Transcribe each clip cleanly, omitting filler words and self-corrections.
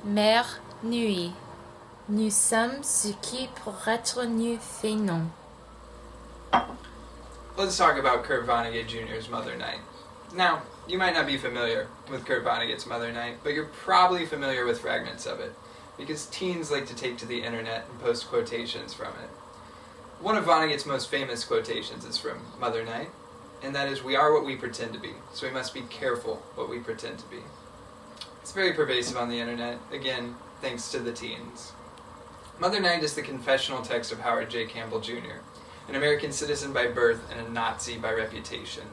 Mère nuit. Nous sommes ce qui pour être nu fait non. Let's talk about Kurt Vonnegut Jr.'s Mother Night. Now, you might not be familiar with Kurt Vonnegut's Mother Night, but you're probably familiar with fragments of it, because teens like to take to the internet and post quotations from it. One of Vonnegut's most famous quotations is from Mother Night, and that is, "We are what we pretend to be, so we must be careful what we pretend to be." It's very pervasive on the internet, again, thanks to the teens. Mother Night is the confessional text of Howard J. Campbell Jr., an American citizen by birth and a Nazi by reputation.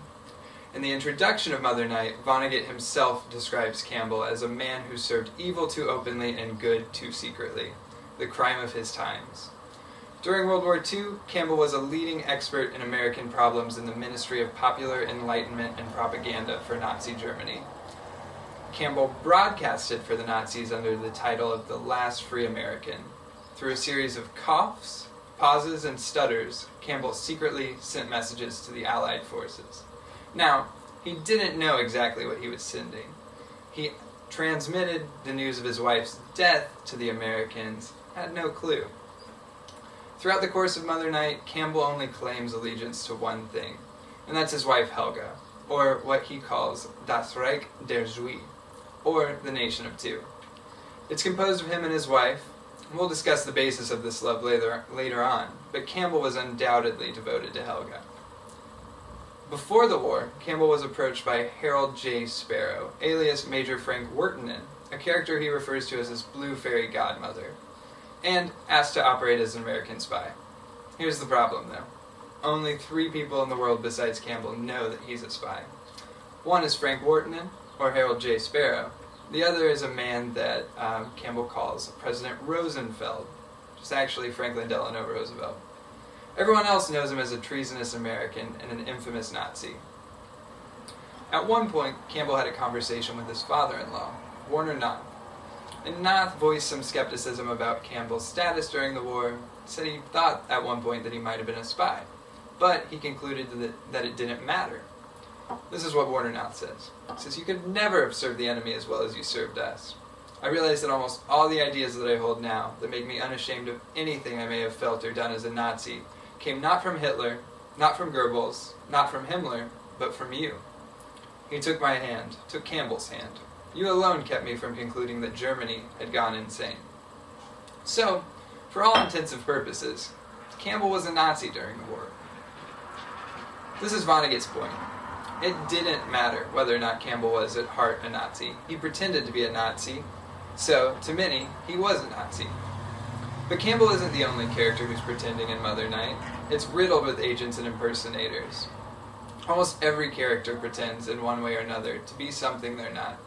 In the introduction of Mother Night, Vonnegut himself describes Campbell as a man who served evil too openly and good too secretly, the crime of his times. During World War II, Campbell was a leading expert in American problems in the Ministry of Popular Enlightenment and Propaganda for Nazi Germany. Campbell broadcasted for the Nazis under the title of the Last Free American. Through a series of coughs, pauses, and stutters, Campbell secretly sent messages to the Allied forces. Now, he didn't know exactly what he was sending. He transmitted the news of his wife's death to the Americans, had no clue. Throughout the course of Mother Night, Campbell only claims allegiance to one thing, and that's his wife Helga, or what he calls Das Reich der Zwei, or the Nation of Two. It's composed of him and his wife, and we'll discuss the basis of this love later on, but Campbell was undoubtedly devoted to Helga. Before the war, Campbell was approached by Harold J. Sparrow, alias Major Frank Wertenen, a character he refers to as his blue fairy godmother, and asked to operate as an American spy. Here's the problem, though. Only 3 people in the world besides Campbell know that he's a spy. One is Frank Wertenen, or Harold J. Sparrow. The other is a man that Campbell calls President Rosenfeld, which is actually Franklin Delano Roosevelt. Everyone else knows him as a treasonous American and an infamous Nazi. At one point, Campbell had a conversation with his father-in-law, Warner Noth. And Noth voiced some skepticism about Campbell's status during the war, said he thought at one point that he might have been a spy, but he concluded that it didn't matter. This is what Warner Noth says. He says, "You could never have served the enemy as well as you served us. I realize that almost all the ideas that I hold now that make me unashamed of anything I may have felt or done as a Nazi came not from Hitler, not from Goebbels, not from Himmler, but from you. He took my hand, took Campbell's hand. You alone kept me from concluding that Germany had gone insane." So, for all intents and purposes, Campbell was a Nazi during the war. This is Vonnegut's point. It didn't matter whether or not Campbell was at heart a Nazi. He pretended to be a Nazi, so, to many, he was a Nazi. But Campbell isn't the only character who's pretending in Mother Night. It's riddled with agents and impersonators. Almost every character pretends, in one way or another, to be something they're not.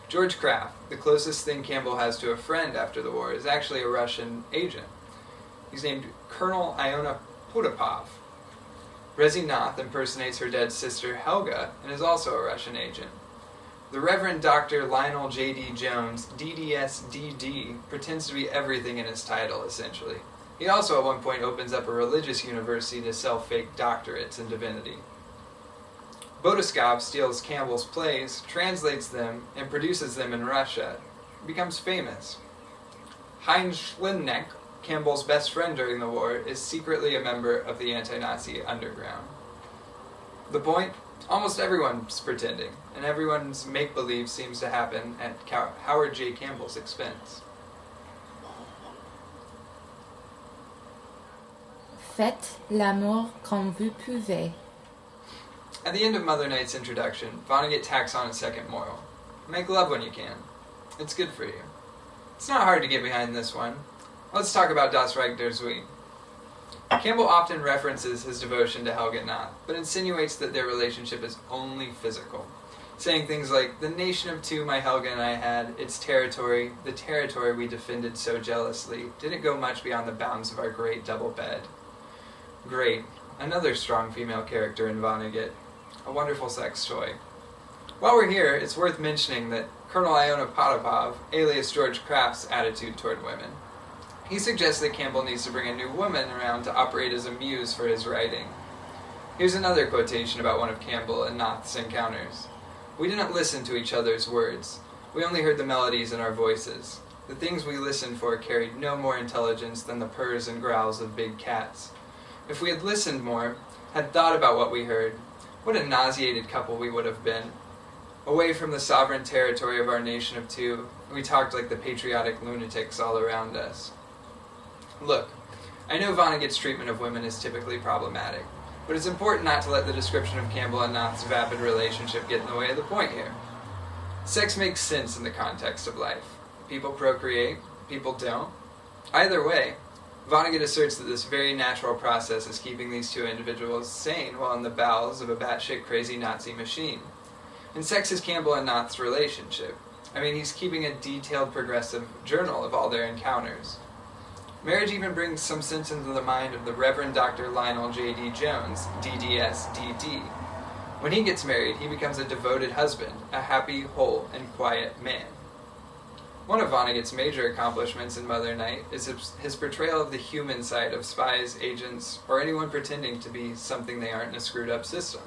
George Kraft, the closest thing Campbell has to a friend after the war, is actually a Russian agent. He's named Colonel Iona Potapov. Resi Noth impersonates her dead sister Helga and is also a Russian agent. The Reverend Dr. Lionel J.D. Jones, DDS-DD, pretends to be everything in his title, essentially. He also at one point opens up a religious university to sell fake doctorates in divinity. Botoskov steals Campbell's plays, translates them, and produces them in Russia. He becomes famous. Heinz Schlimneck, Campbell's best friend during the war, is secretly a member of the anti-Nazi underground. The point? Almost everyone's pretending, and everyone's make-believe seems to happen at Howard J. Campbell's expense. Faites l'amour comme vous pouvez. At the end of Mother Night's introduction, Vonnegut tacks on a second moral. Make love when you can. It's good for you. It's not hard to get behind this one. Let's talk about Das Reich der Zwei. Campbell often references his devotion to Helga Noth, but insinuates that their relationship is only physical, saying things like, "The nation of two my Helga and I had, its territory, the territory we defended so jealously, didn't go much beyond the bounds of our great double bed." Great. Another strong female character in Vonnegut. A wonderful sex toy. While we're here, it's worth mentioning that Colonel Iona Potapov, alias George Kraft's attitude toward women. He suggests that Campbell needs to bring a new woman around to operate as a muse for his writing. Here's another quotation about one of Campbell and Noth's encounters. "We didn't listen to each other's words. We only heard the melodies in our voices. The things we listened for carried no more intelligence than the purrs and growls of big cats. If we had listened more, had thought about what we heard, what a nauseated couple we would have been. Away from the sovereign territory of our nation of two, we talked like the patriotic lunatics all around us. Look, I know Vonnegut's treatment of women is typically problematic, but it's important not to let the description of Campbell and Knoth's vapid relationship get in the way of the point here. Sex makes sense in the context of life. People procreate, people don't. Either way, Vonnegut asserts that this very natural process is keeping these two individuals sane while in the bowels of a batshit crazy Nazi machine. And sex is Campbell and Knoth's relationship. I mean, he's keeping a detailed progressive journal of all their encounters. Marriage even brings some sense into the mind of the Reverend Dr. Lionel J.D. Jones, DDS-DD. When he gets married, he becomes a devoted husband, a happy, whole, and quiet man. One of Vonnegut's major accomplishments in Mother Night is his portrayal of the human side of spies, agents, or anyone pretending to be something they aren't in a screwed-up system.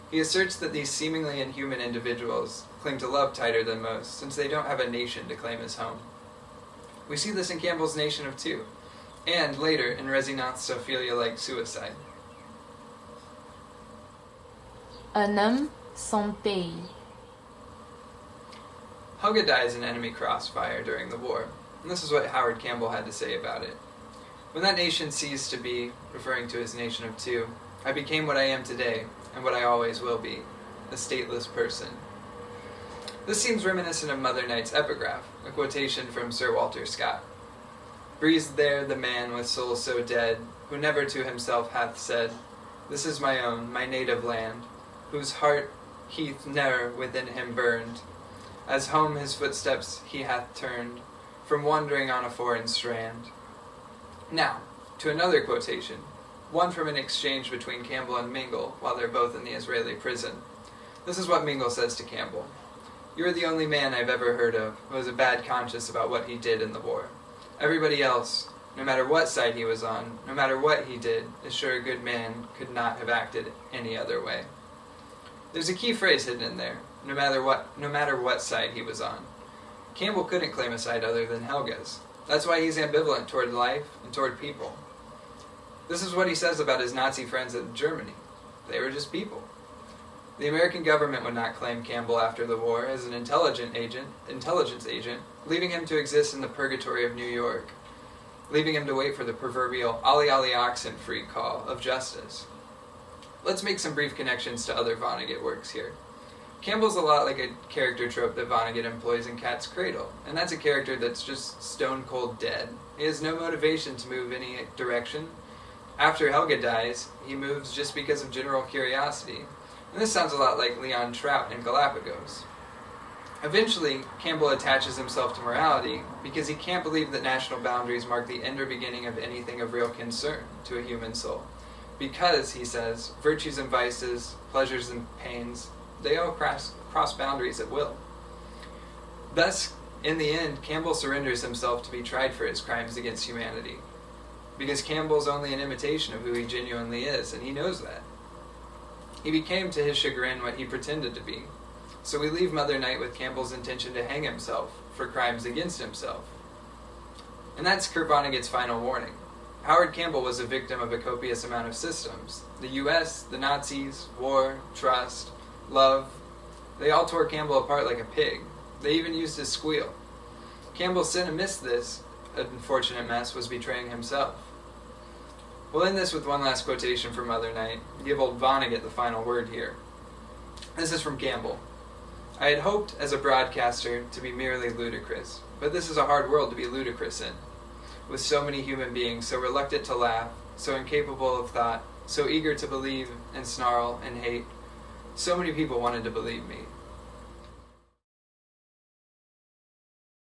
He asserts that these seemingly inhuman individuals cling to love tighter than most, since they don't have a nation to claim as home. We see this in Campbell's Nation of Two, and later in Rezinath's Ophelia-like suicide. Un homme, son pays. Helga dies in enemy crossfire during the war, and this is what Howard Campbell had to say about it. When that nation ceased to be, referring to his nation of two, I became what I am today, and what I always will be, a stateless person. This seems reminiscent of Mother Night's epigraph, a quotation from Sir Walter Scott. Breathes there the man with soul so dead, who never to himself hath said, This is my own, my native land, whose heart heath ne'er within him burned, as home his footsteps he hath turned, from wandering on a foreign strand. Now, to another quotation, one from an exchange between Campbell and Mingle while they're both in the Israeli prison. This is what Mingle says to Campbell. You're the only man I've ever heard of who has a bad conscience about what he did in the war. Everybody else, no matter what side he was on, no matter what he did, is sure a good man could not have acted any other way. There's a key phrase hidden in there, no matter what side he was on. Campbell couldn't claim a side other than Helga's. That's why he's ambivalent toward life and toward people. This is what he says about his Nazi friends in Germany. They were just people. The American government would not claim Campbell after the war as an intelligence agent, leaving him to exist in the purgatory of New York, leaving him to wait for the proverbial ollie ollie oxen free call of justice. Let's make some brief connections to other Vonnegut works here. Campbell's a lot like a character trope that Vonnegut employs in Cat's Cradle, and that's a character that's just stone cold dead. He has no motivation to move any direction. After Helga dies, he moves just because of general curiosity, and this sounds a lot like Leon Trout in Galapagos. Eventually, Campbell attaches himself to morality because he can't believe that national boundaries mark the end or beginning of anything of real concern to a human soul. Because, he says, virtues and vices, pleasures and pains, they all cross boundaries at will. Thus, in the end, Campbell surrenders himself to be tried for his crimes against humanity. Because Campbell's only an imitation of who he genuinely is, and he knows that. He became, to his chagrin, what he pretended to be. So we leave Mother Night with Campbell's intention to hang himself for crimes against himself. And that's Kurt Vonnegut's final warning. Howard Campbell was a victim of a copious amount of systems. The U.S., the Nazis, war, trust, love, they all tore Campbell apart like a pig. They even used his squeal. Campbell's sin amidst this unfortunate mess was betraying himself. We'll end this with one last quotation from Mother Night, give old Vonnegut the final word here. This is from Campbell. I had hoped, as a broadcaster, to be merely ludicrous, but this is a hard world to be ludicrous in, with so many human beings so reluctant to laugh, so incapable of thought, so eager to believe and snarl and hate. So many people wanted to believe me.